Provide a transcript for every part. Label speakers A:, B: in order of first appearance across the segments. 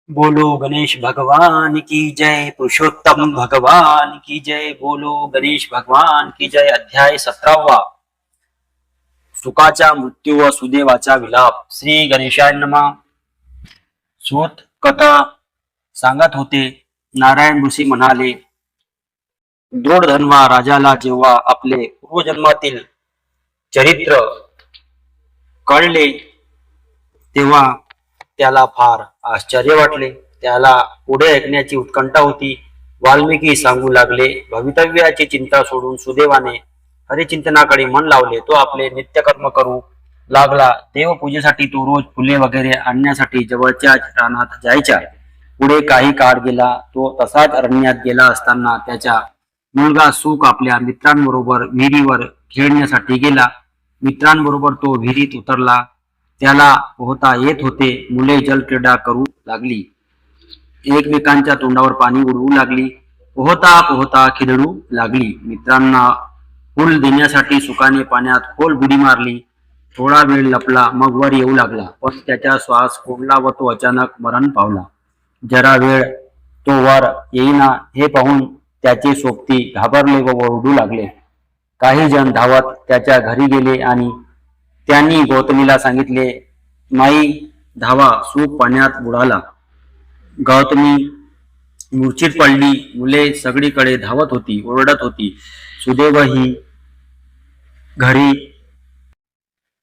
A: बोलो गणेश भगवान की जय, पुरुषोत्तम भगवान की जय। बोलो गणेश भगवान की जय। अध्याय 17वा, सुकाचा मृत्यू व सुदेवाचा विलाप। श्री गणेशाय नमः। सूत कथा सांगत होते. नारायण ऋषी म्हणाले, द्रोणधन्वा राजाला जेव्हा आपले पूर्वजन्मातील चरित्र कळले तेव्हा त्याला फार आश्चर्य वाटले. त्याला पुढे ऐकण्याची उत्कंठा होती. वाल्मिकी सांगू लागले. भवितव्याची चिंता सोडून सुदैवाने हरिचिंतनाकडे मन लावले. तो आपले नित्यकर्म करू लागला. देवपूजेसाठी तो रोज फुले वगैरे आणण्यासाठी जवळच्या रानात जायचा. पुढे काही काळ गेला. तो तसाच अरण्यात गेला असताना त्याचा मुलगा सुख आपल्या मित्रांबरोबर विहिरीवर खेळण्यासाठी गेला. मित्रांबरोबर तो विहिरीत उतरला. त्याला पोहता येत होते. मुले जलक्रीडा करू लागली. एकमेकांच्या तोंडावर पाणी उडवू लागली. पोहता पोहता खिदळू लागली. मित्रांना फुल देण्यासाठी सुखाने पाण्यात खोल बुडी मारली. थोडा वेळ लपला, मग वर येऊ लागला. पण त्याचा श्वास कोंडला व तो अचानक मरण पावला. जरा वेळ तो वर येईना हे पाहून त्याचे सोबती घाबरले व ओरडू लागले. काही जण धावत त्याच्या घरी गेले आणि त्यांनी गौतमीला सांगितले, माई धावा, सूप पाण्यात बुडाला. गौतमी मूर्छित पडली. मुले सगळीकडे धावत होती, ओरडत होती. सुदैवही घरी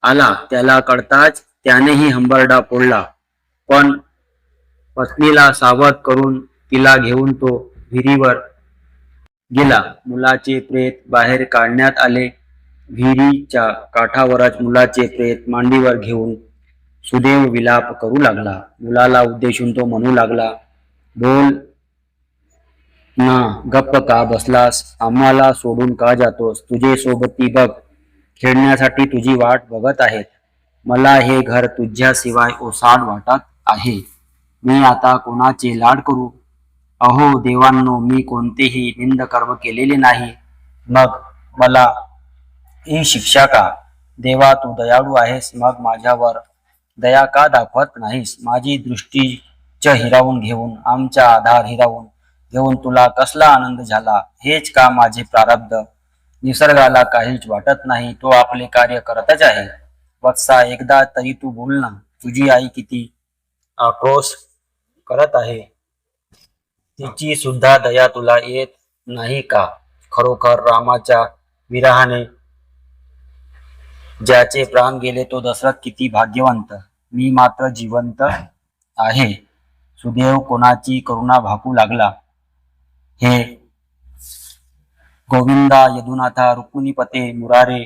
A: आला. त्याला कळताच त्यानेही हंबरडा फोडला. पण पत्नीला सावध करून तिला घेऊन तो विहिरीवर गेला. मुलाचे प्रेत बाहेर काढण्यात आले. विहिरीच्या काठावरच मुलाचे प्रेत मांडीवर घेऊन सुदैव विलाप करू लागला. मुलाला उद्देशून तो म्हणू लागला, बोल ना, गप्प का बसलास? आम्हाला सोडून का जातोस? तुझे सोबती बघ, खेळण्यासाठी तुझी वाट बघत आहेत. मला हे घर तुझ्याशिवाय ओसाड वाटत आहे. मी आता कोणाचे लाड करू? अहो देवांनो, मी कोणतेही निंदकर्म केलेले नाही. मग मला ही शिक्षा का? देवा, तू दयाळू आहेस, मग माझ्यावर दया का दाखवत नाहीस? माझी दृष्टी हिरावून घेऊन, आमचा आधार हिरावून घेऊन तुला कसला आनंद झाला? हेच का माझे प्रारब्ध? निसर्गाला काहीच वाटत नाही, तो आपले कार्य करतच आहे. वत्सा, एकदा तरी तू बोल ना. तुझी आई किती आक्रोश करत आहे. तिची सुद्धा दया तुला येत नाही का? खरोखर रामाच्या विरहाने ज्याचे प्राण गेले तो दशरथ किती भाग्यवंत. मी मात्र जिवंत आहे. सुदैव कोणाची करुणा भाकू लागला. हे गोविंदा, यदुनाथा, रुक्मिणीपते, मुरारे,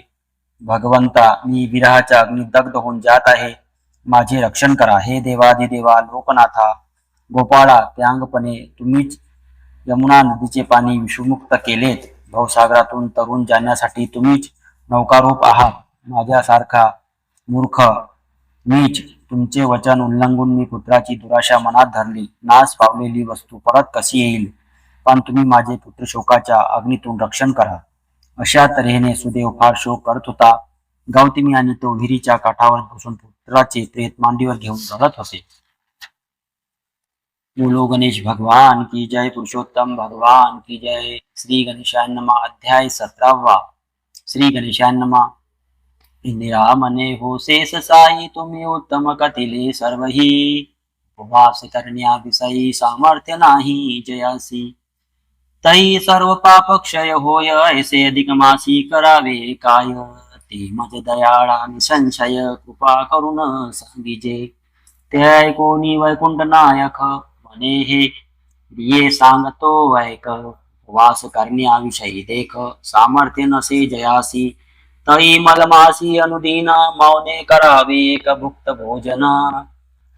A: भगवंता, मी विरहाच्या अग्नी दग्ध होऊन जात आहे. माझे रक्षण करा. हे देवादिदेवा, लोकनाथा, गोपाळा, त्यांगपणे तुम्हीच यमुना नदीचे पाणी विषमुक्त केलेत. भवसागरातून तरुण जाण्यासाठी तुम्हीच नौकारूप आहात. माझ्यासारखा मूर्ख नीच तुमचे वचन उल्लंघून मी पुत्राची दुराशा मनात धरली. नाश पावलेली वस्तू परत कशी येईल? पण तुम्ही माझे पुत्र शोकाच्या अग्नीतून रक्षण करा. अशा तऱ्हेने सुदैव फार शोक करत होता. गौतमी आणि तो विहिरीच्या काठावर बसून पुत्राचे प्रेत मांडीवर घेऊन रडत होते. बोलो गणेश भगवान की जय, पुरुषोत्तम भगवान की जय। श्री गणेशाय नमः। अध्याय 17वा। श्री गणेशाय नमः। इंदिरा मने हो शेष साई, तुम्ही उत्तम कथिले सर्वही। उपवास करण्या विषयी सामर्थ्य नाही जयासी, तई सर्व पाप क्षय होय, ऐसे अधिक मासी करावे काय। ते मज दयाळा निसंशय, कृपा करून सांगिजे। ते ऐकोनी वैकुंठ नायक, म्हणे हे ये सांगतो ऐक। वास करण्याविषयी देख, सामर्थ्य नसे जयासी, तई मलमासी अनुदीन। मौने करावे एक भुक्त भोजन,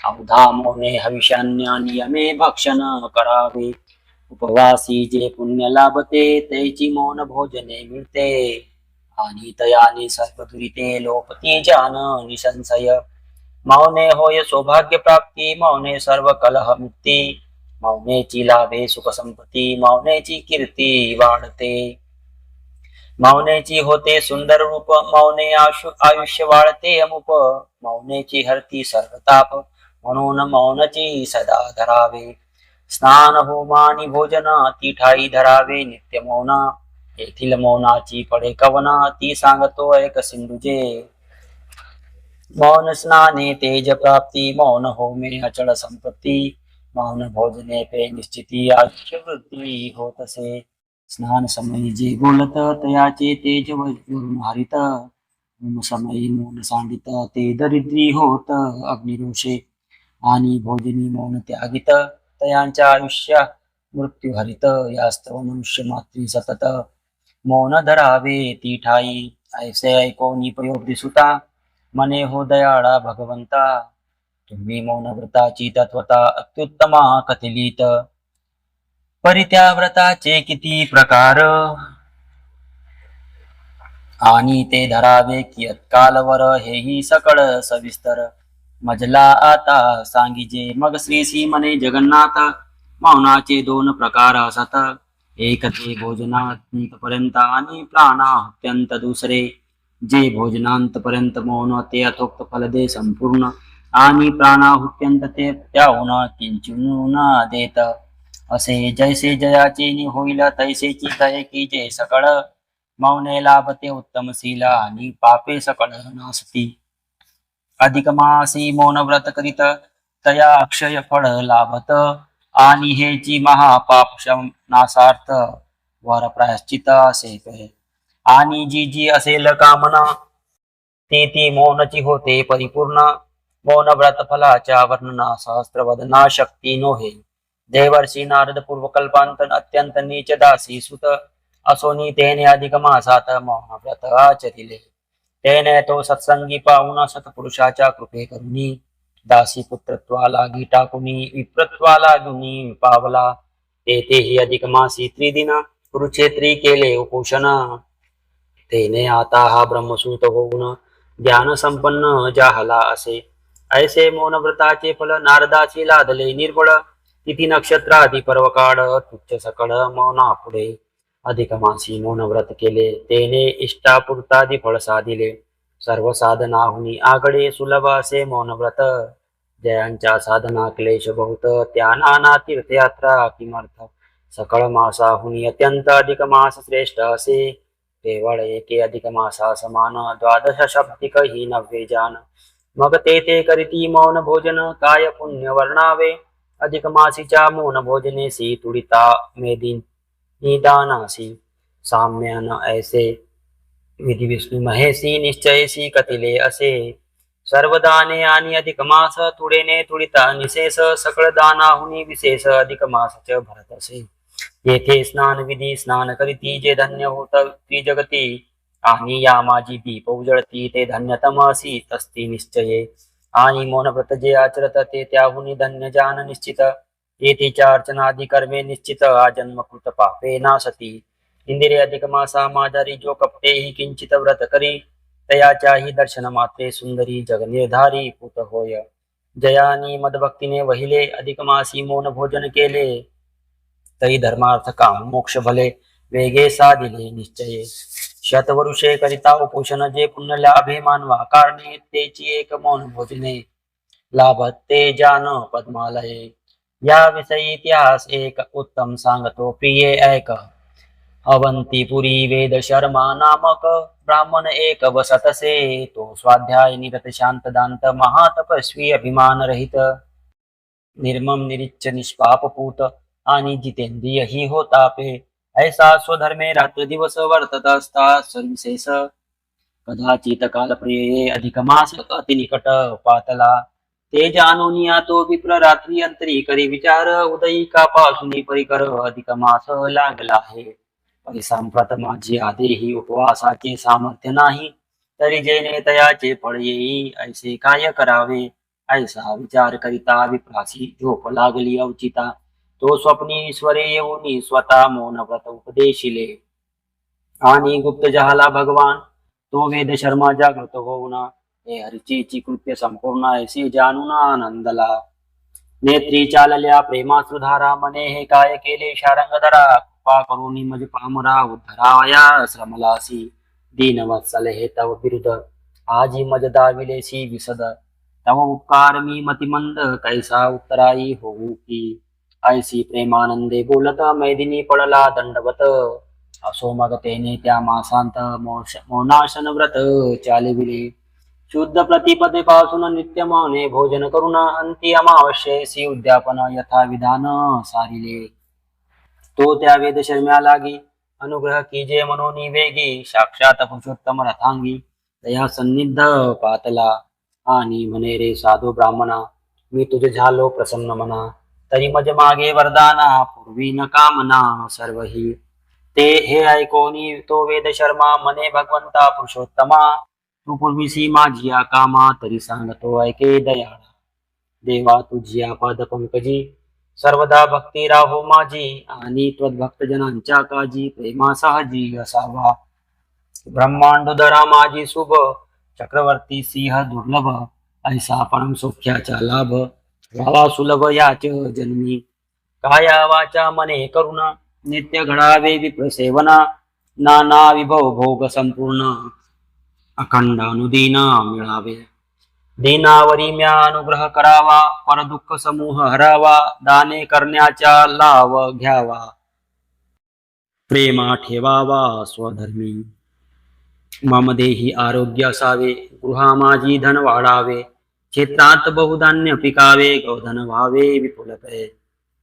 A: अवधा मौने हविष्यान्य नियमे भक्षण करावे। उपवासी जे पुण्य लाभते, त्याची मौन भोजने मिळते। आणि तयाने सर्व दुरिते लोपती जान निसंशय। मौने होय सौभाग्य प्राप्ती, मौने सर्व कलह मुक्ती। मौनेची लाभे सुख संपत्ती, मौनेची कीर्ती वाढते। मौनेची होते सुंदर रूप, मौने आयुष्य वाढते अमुप। मौनेची हरती सर्व ताप, म्हणून मौनची सदा धरावे. स्नान होमानी भोजन ती ठाई धरावे नित्य मौन. येथील मौनाची पडे कवना ती सांगतो ऐक सिंधुजे. मौन स्नाने तेज प्राप्ती मौन होमे अचल संपत्ती. मौन भोजने पे निश्चिती आयुष्य वृद्धी होत असे. स्नान समयी जे बोलत तयाचे तेज वरून हरित. मौन समयी मौन सांडित ते दरिद्री होत अग्निरोषे. आणि भोजनी मौन त्यागित तयांच्या आयुष्या मृत्यू हरित. यास्तव मनुष्य मात्री सतत मौन धरावे ती ठाई. ऐसे ऐकोनी प्रयोग सुता मने हो दयाळा भगवंता. तुम्ही मौन व्रताची तत्वता अत्युत्तमा कथिलीत. परी त्या व्रताचे किती प्रकार आणि ते धरावे कियत्कालवर हेही सकळ सविस्तर. मजला आता सांगिजे मग श्रीसी म्हणे जगन्नाथ. मौनाचे दोन प्रकार असत. एक ते भोजनांतपर्यंत आणि प्राणात्यंत दुसरे. जे भोजनांतपर्यंत मौन ते अथोक्त फल दे संपूर्ण. आणि प्राणाहुत्यंत ते त्याहून किंचिन देत. असे जैसे जयाचे नि होईल तैसेची तय की जे सकळ. मौने लाभते उत्तमशीला आणि पापे सकळ नासती. अधिक मासी मौन व्रत करीत तया अक्षय फळ लाभत. आणि हेची महापाप नासार्थ वर प्रायश्चित असे कहे. आणि जी जी असेल कामना ती ती मौनची होते परिपूर्ण. मौन व्रत फलाच्या वर्णना सहस्त्रवदना शक्ती नोहे. देवर्षी नारद पूर्वकल्पांतन अत्यंत नीच दासी सुत. असोनी तेने अधिक मासात मौन व्रत आचरिले. तेने तो सत्संगी पाहुणा सत्पुरुषाच्या कृपे करुनी. दासी पुत्रत्वा लागी टाकुनी विप्रत्वा लागुनी पावला. तेथेही अधिक मासी त्रिदिना कुरुक्षेत्री केले उपोषण. तेने आता हा ब्रह्मसूत होऊन ज्ञान संपन्न जाहला असे. ऐसे मौन व्रताचे फल नारदाची लादले निर्बळ. तिथी नक्षत्रादी पर्वकाळ तुच्छ सकळ मौना पुढे. अधिक मासी मौन व्रत केले तेने इष्टापुरतादी फळ साधिले. सर्व साधनाहुनी आगळे सुलभ असे मौन व्रत. जयांच्या साधना क्लेश बहुत त्या नाना तीर्थयात्रा किमर्थ. सकळ मासाहुनी अत्यंत अधिक मास श्रेष्ठ असे. केवळ एके अधिक मासा समान द्वादश शब्दिक ही नव्हे जान. मग ते करीती मौन भोजन काय पुण्य वर्णावे. अधिक मासीच्या मौन भोजनेसी तुडिता मेदिन निदानासी. साम्यान ऐसे विधी विष्णू महेशी निश्चयसी कथिले असे. सर्व दाने आणि अधिक मास तुडेने तुडिता निशेष. सकळ दानाहुनी विशेष अधिक मासच भरत असे. येथे स्नान विधी स्नान करीती जे धन्य होत त्रिजगती. आणि या माझी दीप उजळती ते धन्यतम असी तस्ती निश्चये. आणि मौन व्रत जे आचरत ते त्याहुनी धन्य जान निश्चित. येथेच्या अर्चनादी कर्मे निश्चित आजन्मकृत पापे नासती. इंदिरे अधिक मासा माझारी जो कपटेही किंचित व्रत करी. तयाच्याही दर्शन मात्रे सुंदरी जग निर्धारी पूत होय. जयानी मदभक्तीने वहिले अधिक मासी मौन भोजन केले. तई धर्मार्थ काम मोक्ष भले वेगे साधिले निश्चये. शतवरुषे करिता उपोषण जे पुण्य लाभे मानवा कारणे. तेची एक मौन भोजने लाभत ते जान पद्मालये. या विषयी इतिहास एक उत्तम सांगतो प्रिये ऐक. अवंतीपुरी वेद शर्मा नामक ब्राह्मण एक वसतसे. तो स्वाध्याय निरत शांत दांत महातपस्वी अभिमान रहित. निर्मम निरिच्छ निष्पाप पूत आणि जितेंद्रिय ही होता पे. ऐसा स्वधर्मे रात्र दिवस वर्तत असता सर्विशेष. कदाचित काल प्रिये अधिक मास अति निकट पातला. ते जाणूनिया तो विप्र रात्री अंतरी करी विचार. उदयी का पासून परिकर अधिक मास लागला आहे. परिसंप्रत माझी आदेही उपवासाचे सामर्थ्य नाही. तरी जेणे तयाचे फळ येई ऐसे काय करावे. ऐसा विचार करिता विप्रासी झोप लागली अवचिता. तो स्वप्नीश्वरे येऊनी स्वतः मौन व्रत उपदेशिले. आणि गुप्त जहाला भगवान तो वेद शर्मा जागृत होऊन. हे हरिचेची कृत्य संपूर्ण ऐसे जाणून आनंदला. नेत्री चालल्या प्रेमाश्रुधारा मने हे काय केले शारंगधरा. कृपा करुणी मज पामरा उद्धराया श्रमलासी. दीनवत्सल हे तव बिरुद आजी मज दाविलेसी विसद. तव उपकार मी मतिमंद कैसा उत्तराई होऊ की. ऐसी प्रेमानंदे बोलत मैदिनी पडला दंडवत. असो मग तेने त्या मासांत मौनाशन व्रत चालिविले. शुद्ध प्रतिपदेपासून नित्य मौने भोजन करून अंती अमावस्येसी उद्यापन यथा विधान सारिले. तो त्या वेद शर्म्या लागी अनुग्रह कीजे मनोनी वेगी. साक्षात पुरुषोत्तम रथांगी दया सन्निध पातला. आणि म्हणे रे साधू ब्राह्मणा, मी तुझे झालो प्रसन्न मना. तरी मज मागे वरदाना पूर्वी न कामना सर्वही. ते हे ऐकोनी तो वेद शर्मा म्हणे भगवंता पुरुषोत्तमा. तू पूर्वीसी माझी या कामा तरी सांगतो ऐके दयाळा. देवा तुझी पाद पंकजी सर्वदा भक्ती राहो माझी. आणि त्वद्भक्तजनांच्या काजी प्रेमा सहजी असावा. ब्रह्मांडोदरा माझी शुभ चक्रवर्ती सिंह दुर्लभ. ऐसा परम सौख्याचा लाभ व्हावा सुलभ याच जन्मी. काया वाचा मने करुणा नित्य घडावे विप्र सेवना. नाना विभव भोग संपूर्ण अखंड अनुदीन मिळावे. दीनावरी म्या अनुग्रह करावा परदुःख समूह हरावा. दाने करण्याचा लाभ घ्यावा प्रेमा ठेवावा स्वधर्मी. मम देही आरोग्य असावे गृहा माझी धन वाढावे. क्षेत्रात बहुधान्य पिकावे गौधन व्हावे विपुलते.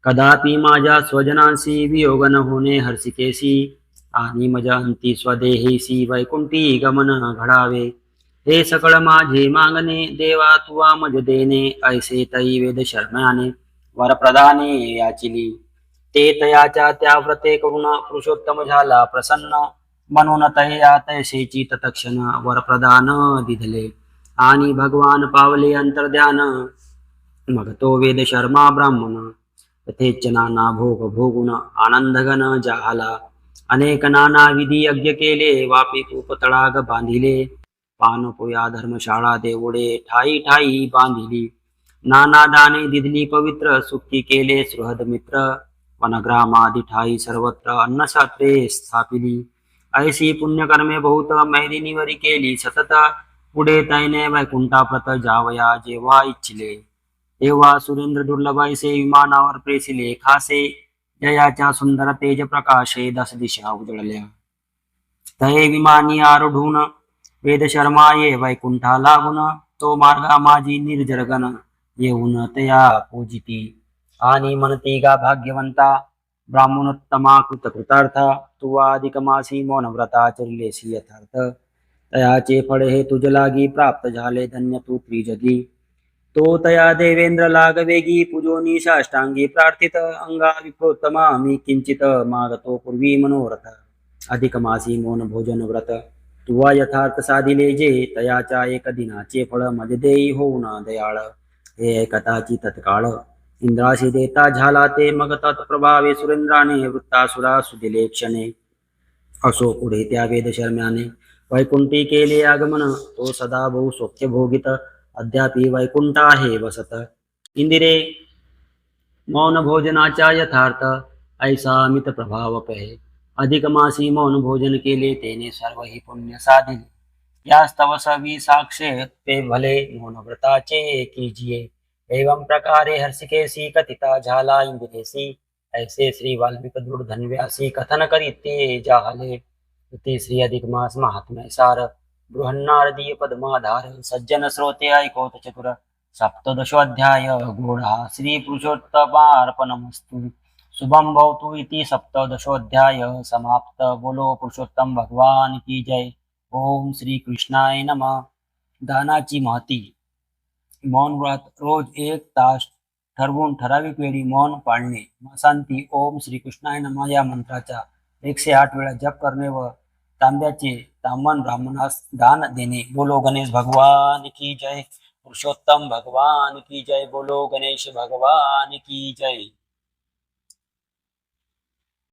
A: कदापि माझ्या स्वजनांशी वियोग न होणे हर्षिकेशी. आणि मज अंती स्वदेहेशी वैकुंठी गमन घडावे. हे सकळ माझे मागणे देवा तुवा मज देणे. ऐसे तई वेद शर्म्याने वरप्रदाने याचिली. ते तयाच्या त्या व्रते करुणा पुरुषोत्तम झाला प्रसन्न. म्हणून तया तैसेची तत्क्षण वरप्रदान दिधले. आणि भगवान पावले अंतर्ध्यान. मग तो वेद शर्मा ब्राह्मण तथेच नाना भोग भोगुन आनंदगन झाला. अनेक नाना विधी यज्ञ केले वापी कूप तळाग बांधिले. पानपोया धर्मशाळा देवडे ठाई ठाई बांधिली. नाना दाने दिधली पवित्र सुखी केले सुहृद मित्र. वनग्रामादि ठाई सर्वत्र अन्नशास्त्रे स्थापिली. ऐशी पुण्यकर्मे बहुत मैदिनीवरी केली सतत. पुढे तैने वैकुंठाप्रत जावया जेव्हा इच्छिले. तेव्हा सुरेंद्र दुर्लभ ऐसे विमानावर प्रेसिले खासे. जयाच्या सुंदर तेज प्रकाशे 10 दिशा उजळल्या. तये विमानी आरूढून वेद शर्मा ये वैकुंठा लागून. तो मार्गा माझी निर्जरगण येऊन तया पूजिती. आणि म्हणती गा भाग्यवंता ब्राह्मणोत्तमा कृतकृतार्था. तू अधिक मासी मौन व्रताचरिलेसी यथार्थ. तयाचे फळ हे तुझ लागी प्राप्त झाले धन्य तू त्रिजगी. तो तया देवेंद्र लाग वेगी पूजोनी साष्टांगी प्रार्थित. अंगा विप्रोत्तमा मी किंचित मागतो पूर्वी मनोरथ. अधिक मासी मौन भोजन व्रत तुवा यथार्थ साधिले जे. तयाच्या एक दिनाचे फळ मज देई होऊन दयाळ. हे कथाची तत्काळ इंद्राशी देता झाला ते. मग तत्प्रभावे सुरेंद्राने वृत्तासुरा सुदिले क्षणे. असो पुढे त्या वेद शर्म्याने वैकुंठी केले आगमन. तो सदा बहु सौख्य भोगित अद्यापि वैकुंठ आहे वसत. इंदिरे मौन भोजनाचा यथार्थ ऐसा अमित प्रभाव कहे. अधिक मासी मौन भोजन केले तेने सर्व ही पुण्य साधिले. यास्तव सवी साक्षे ते भले मौन व्रताचे कीजिए. एवं प्रकारे हर्षिकेसी कथिता झाला इंदिरेसी. ऐसे श्री वाल्मिक दृढ धन्व्यासी कथन करीते जाहले. ते श्री अधिक मास महात्म्य सार बृहन्नारदीय पद्माधार. सज्जन श्रोते ऐकोत चतुर. सप्तदशोऽध्याय गूढा श्री पुरुषोत्तमार्पणमस्तु. शुभम भवतु इति सप्तदशोऽध्याय समाप्त. बोलो पुरुषोत्तम भगवान की जय. ओम श्री कृष्णाय नमः. दानाची महती. मौन व्रत रोज 1 तास ठरवून ठराविक वेळी मौन पाळणे. मासांती ओम श्री कृष्णाय नमः या मंत्राचा 108 वेळा जप करणे व तांब्याचे ताम्हण ब्राह्मणास दान देणे. बोलो गणेश भगवान की जय. पुरुषोत्तम भगवान की जय. बोलो गणेश भगवान की जय.